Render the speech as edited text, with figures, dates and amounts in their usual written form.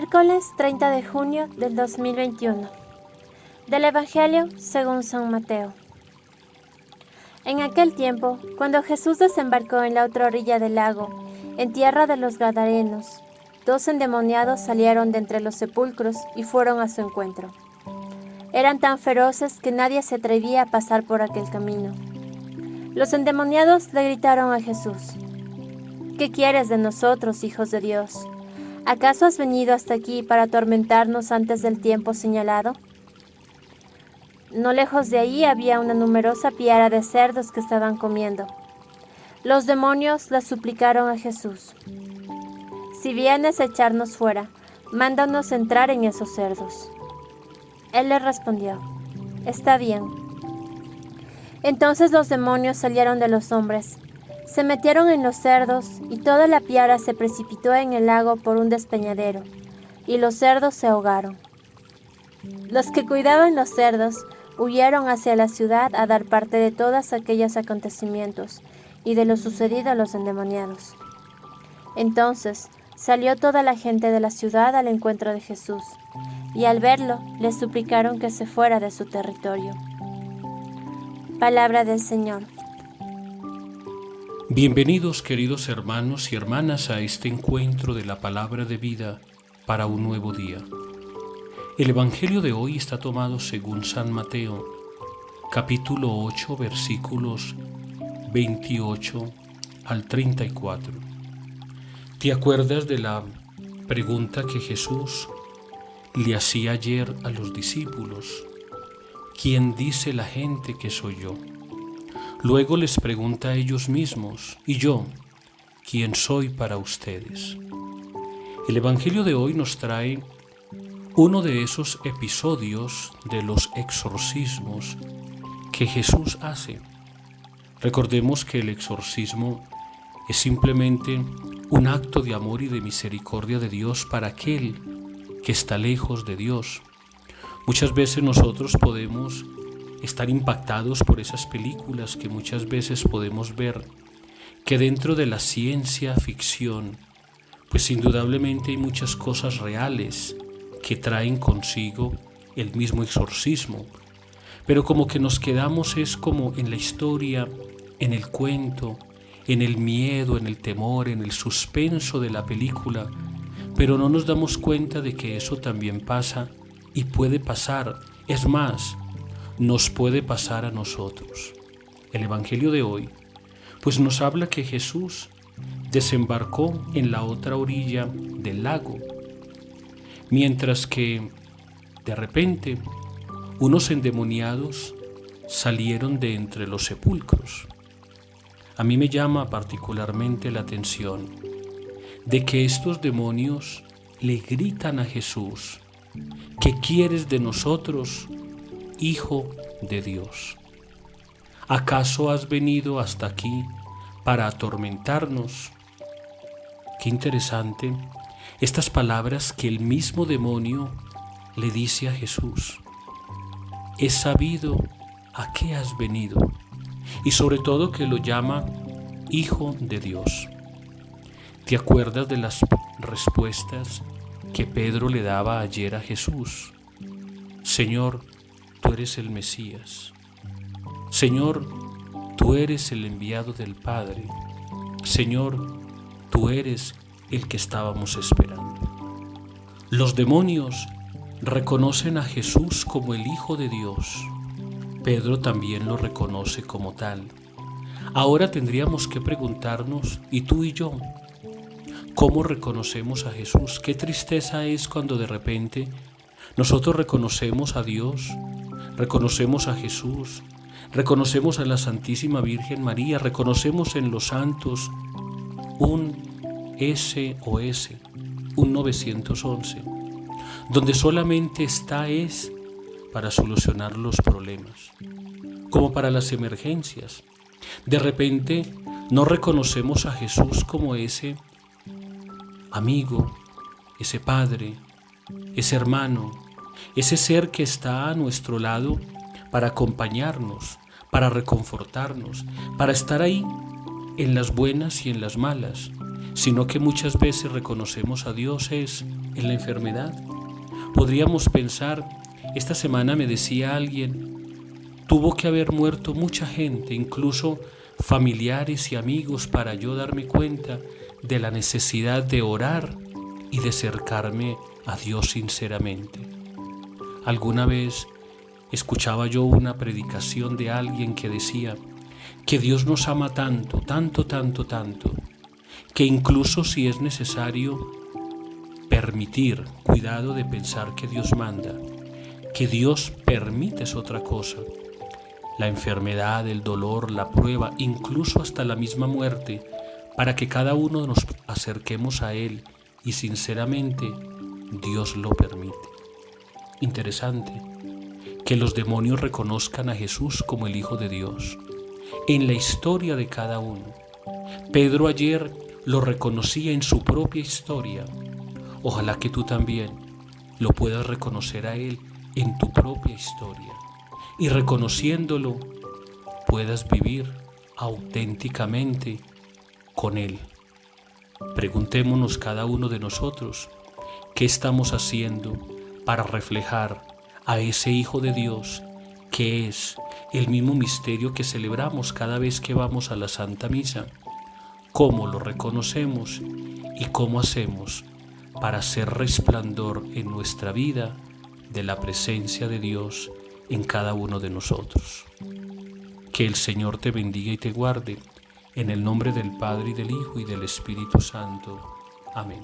Miércoles 30 de junio del 2021. Del Evangelio según San Mateo. En aquel tiempo, cuando Jesús desembarcó en la otra orilla del lago, en tierra de los Gadarenos, 2 endemoniados salieron de entre los sepulcros y fueron a su encuentro. Eran tan feroces que nadie se atrevía a pasar por aquel camino. Los endemoniados le gritaron a Jesús: ¿Qué quieres de nosotros, hijos de Dios? ¿Acaso has venido hasta aquí para atormentarnos antes del tiempo señalado? No lejos de ahí había una numerosa piara de cerdos que estaban comiendo. Los demonios le suplicaron a Jesús: Si vienes a echarnos fuera, mándanos entrar en esos cerdos. Él les respondió: Está bien. Entonces los demonios salieron de los hombres, se metieron en los cerdos y toda la piara se precipitó en el lago por un despeñadero, y los cerdos se ahogaron. Los que cuidaban los cerdos huyeron hacia la ciudad a dar parte de todos aquellos acontecimientos y de lo sucedido a los endemoniados. Entonces salió toda la gente de la ciudad al encuentro de Jesús, y al verlo le suplicaron que se fuera de su territorio. Palabra del Señor. Bienvenidos, queridos hermanos y hermanas, a este encuentro de la palabra de vida para un nuevo día. El Evangelio de hoy está tomado según San Mateo, capítulo 8, versículos 28 al 34. ¿Te acuerdas de la pregunta que Jesús le hacía ayer a los discípulos? ¿Quién dice la gente que soy yo? Luego les pregunta a ellos mismos: ¿y yo? ¿Quién soy para ustedes? El Evangelio de hoy nos trae uno de esos episodios de los exorcismos que Jesús hace. Recordemos que el exorcismo es simplemente un acto de amor y de misericordia de Dios para aquel que está lejos de Dios. Muchas veces nosotros podemos estar impactados por esas películas que muchas veces podemos ver, que dentro de la ciencia ficción, pues indudablemente hay muchas cosas reales que traen consigo el mismo exorcismo, pero como que nos quedamos es como en la historia, en el cuento, en el miedo, en el temor, en el suspenso de la película, pero no nos damos cuenta de que eso también pasa y puede pasar, es más, nos puede pasar a nosotros. El Evangelio de hoy pues nos habla que Jesús desembarcó en la otra orilla del lago, mientras que de repente unos endemoniados salieron de entre los sepulcros. A mí me llama particularmente la atención de que estos demonios le gritan a Jesús: ¿qué quieres de nosotros, Hijo de Dios? ¿Acaso has venido hasta aquí para atormentarnos? Qué interesante estas palabras que el mismo demonio le dice a Jesús. He sabido a qué has venido, y sobre todo que lo llama Hijo de Dios. ¿Te acuerdas de las respuestas que Pedro le daba ayer a Jesús? Señor, tú eres el Mesías. Señor, tú eres el enviado del Padre. Señor, tú eres el que estábamos esperando. Los demonios reconocen a Jesús como el Hijo de Dios. Pedro también lo reconoce como tal. Ahora tendríamos que preguntarnos, ¿y tú y yo? ¿Cómo reconocemos a Jesús? Qué tristeza es cuando de repente nosotros reconocemos a Dios, reconocemos a Jesús, reconocemos a la Santísima Virgen María, reconocemos en los santos un SOS, un 911, donde solamente está es para solucionar los problemas, como para las emergencias. De repente no reconocemos a Jesús como ese amigo, ese padre, ese hermano, ese ser que está a nuestro lado para acompañarnos, para reconfortarnos, para estar ahí en las buenas y en las malas, sino que muchas veces reconocemos a Dios es en la enfermedad. Podríamos pensar, esta semana me decía alguien, tuvo que haber muerto mucha gente, incluso familiares y amigos, para yo darme cuenta de la necesidad de orar y de acercarme a Dios sinceramente. Alguna vez escuchaba yo una predicación de alguien que decía que Dios nos ama tanto, tanto, tanto, tanto, que incluso si es necesario permitir, cuidado de pensar que Dios manda, que Dios permite es otra cosa, la enfermedad, el dolor, la prueba, incluso hasta la misma muerte, para que cada uno nos acerquemos a Él y sinceramente Dios lo permite. Interesante que los demonios reconozcan a Jesús como el Hijo de Dios en la historia de cada uno. Pedro ayer lo reconocía en su propia historia. Ojalá que tú también lo puedas reconocer a Él en tu propia historia y reconociéndolo puedas vivir auténticamente con Él. Preguntémonos cada uno de nosotros, ¿qué estamos haciendo para reflejar a ese Hijo de Dios que es el mismo misterio que celebramos cada vez que vamos a la Santa Misa? ¿Cómo lo reconocemos y cómo hacemos para hacer resplandor en nuestra vida de la presencia de Dios en cada uno de nosotros? Que el Señor te bendiga y te guarde, en el nombre del Padre y del Hijo y del Espíritu Santo. Amén.